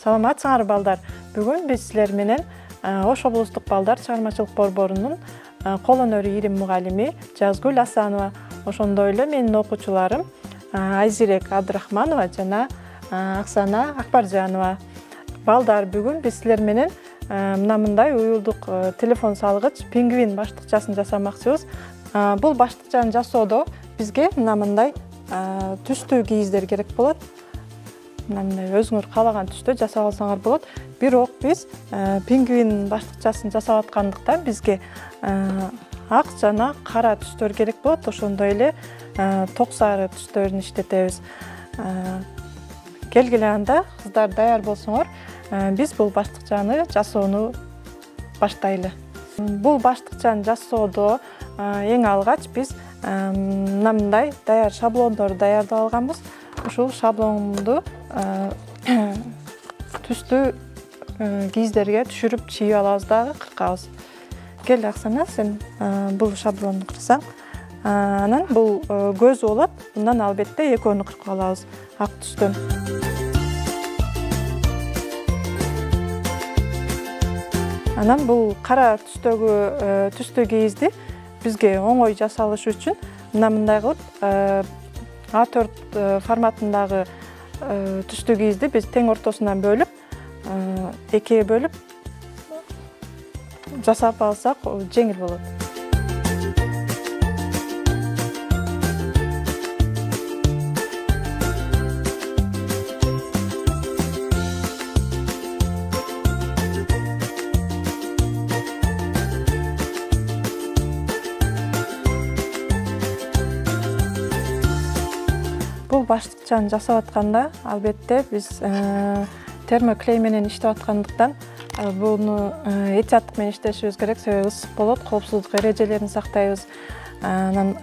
Саламатсыңар балдар. Бүгүн биз силер менен Ош облустук балдар чыгармачылык борборунун кол өнөрү ирим мугалими Жазгүл Асанова, ошондой эле менин окуучуларым Айзирек Абдрахманова жана Аксана Акбаржанова. Балдар, бүгүн биз силер менен мындай уюлдук телефон салгыч пингвин баштыкчасын жасамакчыбыз. Бул баштыкчаны жасоодо бизге мындай түстүү кийиздер керек болот. Мындай өзүңөр каалаган түстө жасап алсаңар болот. Бирок биз пингвин баштыкчасын жасап аткандыктан бизге ак жана кара түстөр керек болот. Ошондой эле ток сары түстөрүн иштетебиз. Келгиле анда, кыздар даяр болсоңор, биз бул баштыкчаны жасоону баштайлы. Бул баштыкчаны жасоодо эң алгач биз мындай даяр шаблондорду даярдап алганбыз. Ушул шаблонду түстүү кийиздерге түшүрүп чийип алабыз дагы кыркабыз. Кел, Аксана, сен бул шаблонду кырсаң. Анан бул көзү болот. Мындан албетте экөөнү кыркып алабыз ак түстөн. Анан бул кара түстүү кийизди бизге оңой жасалышы үчүн мындай кылып А4 форматындагы түстүү кийизди биз тең ортосунан бөлүп, экиге бөлүп жасап алсак жеңил болот. Бул баштыкчаны жасап атканда албетте биз термоклей менен иштеп аткандыктан буну этияттык менен иштешибиз керек, себеби ысык болот, коопсуздук эрежелерин сактайбыз. Анан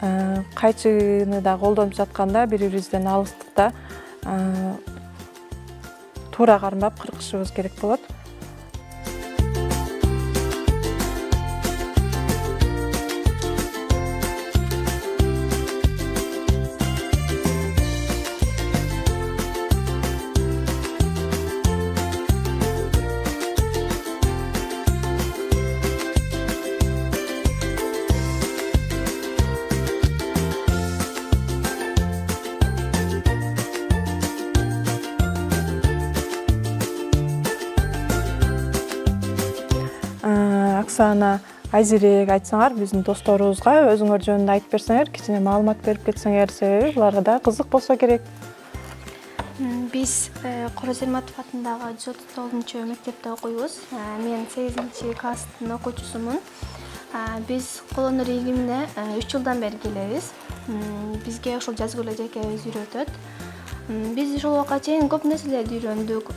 кайчыны да колдонуп жатканда бири-бирибизден алыстыкта туура кармап кыркышыбыз керек болот. Аксана, Айзирек, айтсаңар биздин досторубузга өзүңөр жөнүндө айтып берсеңер, кичине маалымат берип кетсеңер, себеби буларга да кызык болсо керек. Биз Корозерматов атындагы 139 мектепте окуйбуз. Мен 8 класстын окуучусумун. Биз кол өнөр илимине 3 жылдан бери келебиз. Бизге ошол Жазгүл эжекебиз үйрөтөт. Биз ушул убакка чейин көп нерселерди үйрөндүк.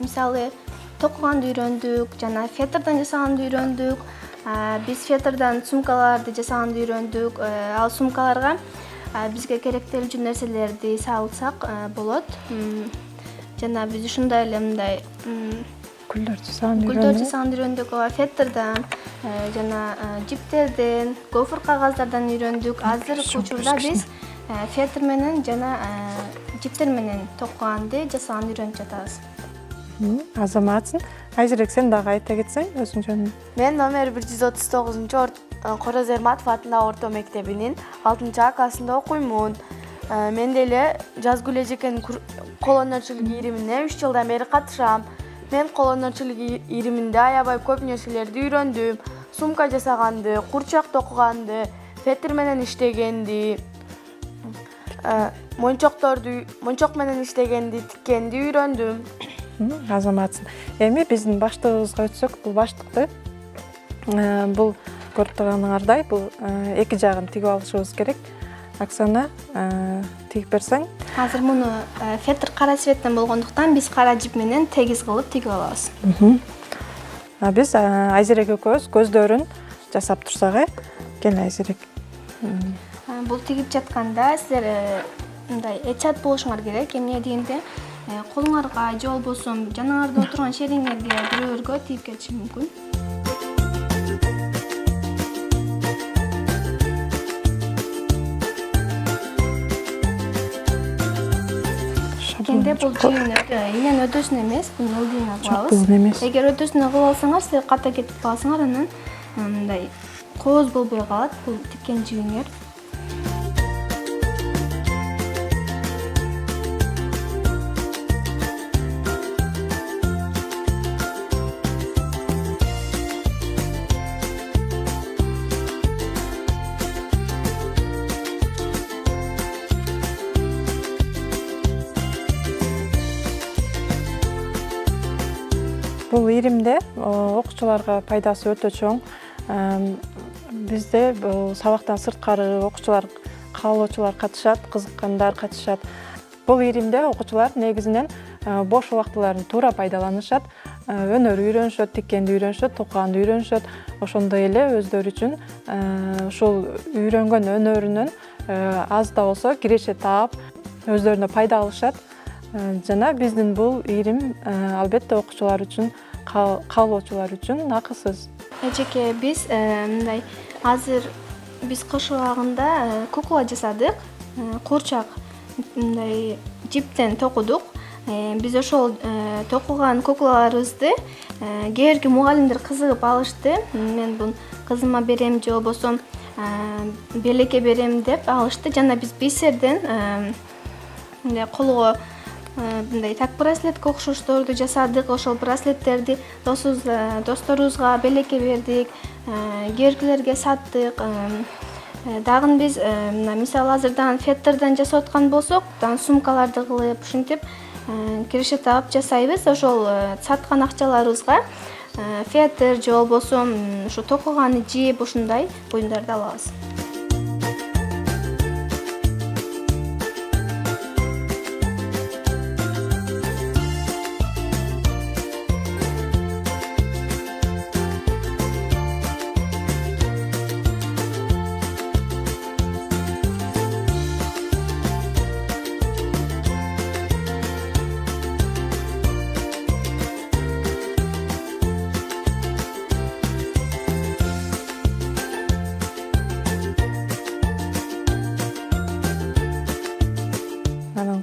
Мисалы, токуганды үйрөндүк, жана фетрдан жасаганды үйрөндүк. Биз фетрдан сумкаларды жасаганды үйрөндүк. Ал сумкаларга бизге керектелүү нерселерди салсак болот. Жана биз ушундай эле мындай Гүлдөр жасаганды үйрөндүк. Фетрдан жана жиптерден, гофр кагаздардан үйрөндүк. Азыр учурда биз фетр менен жана жиптер менен токуганды жасаганды үйрөнүп жатабыз. Азаматсың. Айзирек, сен дагы айта кетсең өзүң жөнүндө. Мен номер 139 Корозерматов атындагы орто мектебинин 6 классында окуймун. Мен деле Жазгүл эжекенин кол өнөрчүлүк иримине 3 жылдан бери катышам. Мен кол өнөрчүлүк ириминде аябай көп нерселерди үйрөндүм. Сумка жасаганды, курчак токуганды, фетр менен иштегенди, мончок менен иштегенди, тиккенди үйрөндүм. Азаматсың. Эми биздин баштыгыбызга өтсөк, бул баштыкты бул көрүп турганыңардай, бул эки жагын тигип алышыбыз керек. Аксана, тигип берсең. Азыр муну фетр кара цветтен болгондуктан биз кара жип менен тегиз кылып тигип алабыз. Биз Айзирек экөөбүз көздөрүн жасап турсак, кел Айзирек. Бул тигип жатканда силер мындай этят болушуңар керек. Эмне дегенде, колуңарга же болбосо жаныңарда отурган шериңерге бирөөлөргө тийип кетиши мүмкүн. тиккенде бул жыйын энен өтөсүн эмес, буну ылдыйына кылабыз. Бул эмес. Эгер өтөсүнө кылып алсаңар, силер ката кетип калсаңар, анан мындай кооз болбой калат бул тиккен жыйыңар. Бул иримде окуучуларга пайдасы өтө чоң. Бизде сабактан сырткары окуучулар, каалоочулар катышат, кызыккандар катышат. Бул иримде окуучулар негизинен бош убактыларын туура пайдаланышат, өнөр үйрөнүшөт, тиккенди үйрөнүшөт, токуганды үйрөнүшөт. Ошондой эле өздөрү үчүн ушул үйрөнгөн өнөрүнөн аз да болсо киреше таап, өздөрүнө пайда алышат. Жана биздин бул ирим албетте окуучулар үчүн, каалоочулар үчүн акысыз. Эжеке биз мындай азыр биз кыш убагында кукла жасадык. Курчак мындай жиптен токудук. Биз ошол токуган куклаларыбызды кээ бирки мугалимдер кызыгып алышты. Мен бун кызыма берем же болбосо белекке берем деп алышты. Жана биз бисерден мындай колго мындай так браслетке окшошторду жасадык. Ошол браслеттерди досторубузга белекке бердик, кээ саттык. Дагы биз мисалы азырдан феттерден жасап аткан болсок, сумкаларды кылып, ушинтип киреше таап жасайбыз. Ошол саткан акчаларыбызга феттер же болбосо ушу токуганы жип ушундай буюмдарды алабыз.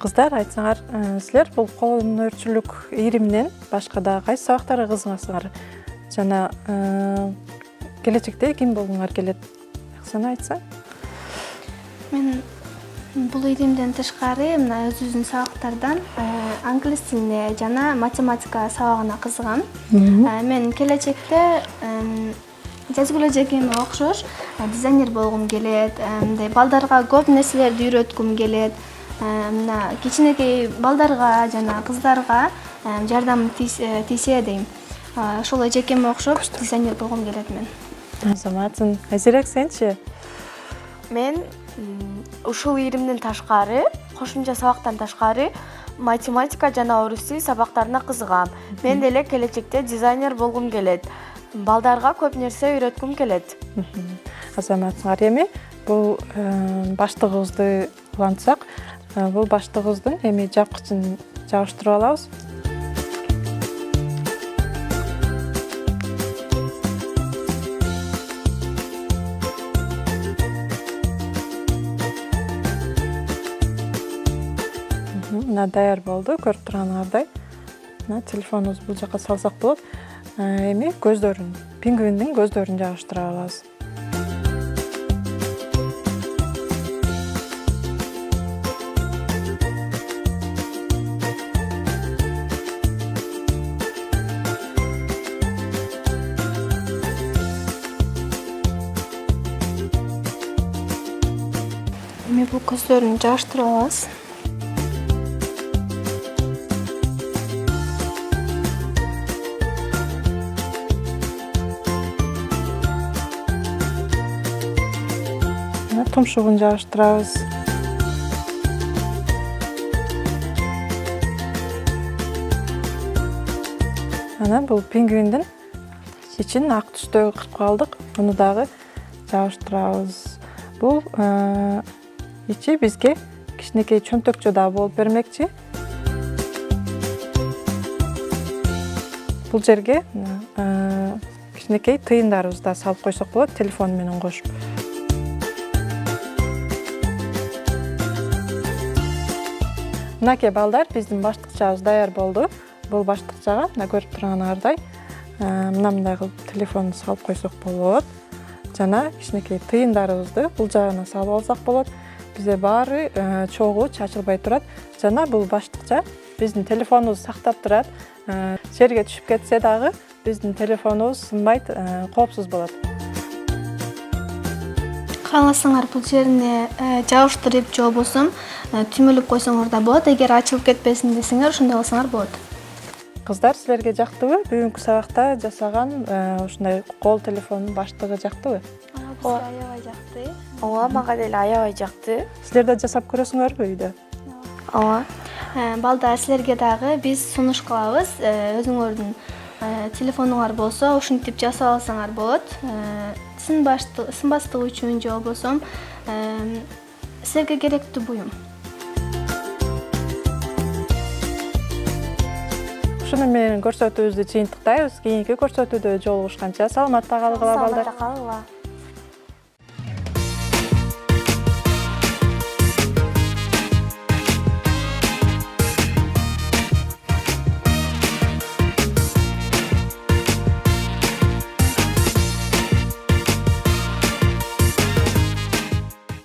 Кыздар, айтсаңар, силер бул кол өнөрчүлүк ириминен башка да кайсы сабактарга кызыгасыңар? Жана келечекте ким болгуңар келет? Аксаны айтсаң? Мен бул иримден тышкары мына өзүбүздүн сабактардан англис тилине жана математика сабагына кызыгам. Мен келечекте жазгыл эжекеме окшош дизайнер болгум келет. Мындай балдарга көп нерселерди үйрөткүм келет. Мына кичинекей балдарга жана кыздарга жардам тийсе дейм. Ошол эжекеме окшоп дизайнер болгум келет мен. Азаматсың. Азирек сенчи? Мен ушул иримден ташкары, кошумча сабактан ташкары математика жана орус тили сабактарына кызыгам. Мен деле келечекте дизайнер болгум келет. Балдарга көп нерсе үйрөткүм келет. Азаматсыңар. Эми бул баштыгыбызды улантсак, бул баштыгыбыздын эми жапкычын жабыштырып алабыз. Мына даяр болду, көрүп турганыңардай. Мына телефонубузду бул жака салсак болот. Эми көздөрүн, пингвиндин көздөрүн жабыштыра алабыз. Эми бул көздөрүн жабыштырып алабыз. Тумшугун жабыштырабыз. Анан бул пингвиндин ичин ак түстөгү кыркып алдык. Муну дагы жабыштырабыз. Бул ичи бизге кичинекей чөнтөкчө да болуп бермекчи. Бул жерге кичинекей тыйындарыбызды да салып койсок болот, телефон менен кошуп. Мынакей балдар, биздин баштыкчабыз даяр болду. Бул баштыкчага мына көрүп турганыңардай мындай кылып телефонду салып койсок болот. Жана кичинекей тыйындарыбызды бул жагына салып алсак болот. Бизде баары чогуу чачылбай турат. Жана бул баштыкча биздин телефонубузду сактап турат. Жерге түшүп кетсе дагы биздин телефонубуз сынбайт, коопсуз болот. Кааласаңар бул жерине жабыштырып же болбосо түмөлүп койсоңор да болот. Эгер ачылып кетпесин десеңер, ошондой кылсаңар болот. Кыздар, силерге жактыбы? Бүгүнкү сабакта жасаган ушундай кол телефонунун баштыгы жактыбы? Бизге аябай жакты. Ооба, мага деле аябай жакты. Силер да жасап көрөсүңөрбү үйдө? Ооба. Балдар, силерге дагы биз сунуш кылабыз. Өзүңөрдүн телефонуңар болсо, ушинтип жасап алсаңар болот. Сынбастыгы үчүн же болбосо силерге керектүү буюм. Ушуну менен көрсөтүүбүздү жыйынтыктайбыз. Кийинки көрсөтүүдө жолугушканча саламатта калгыла балдар. Саламатта калгыла.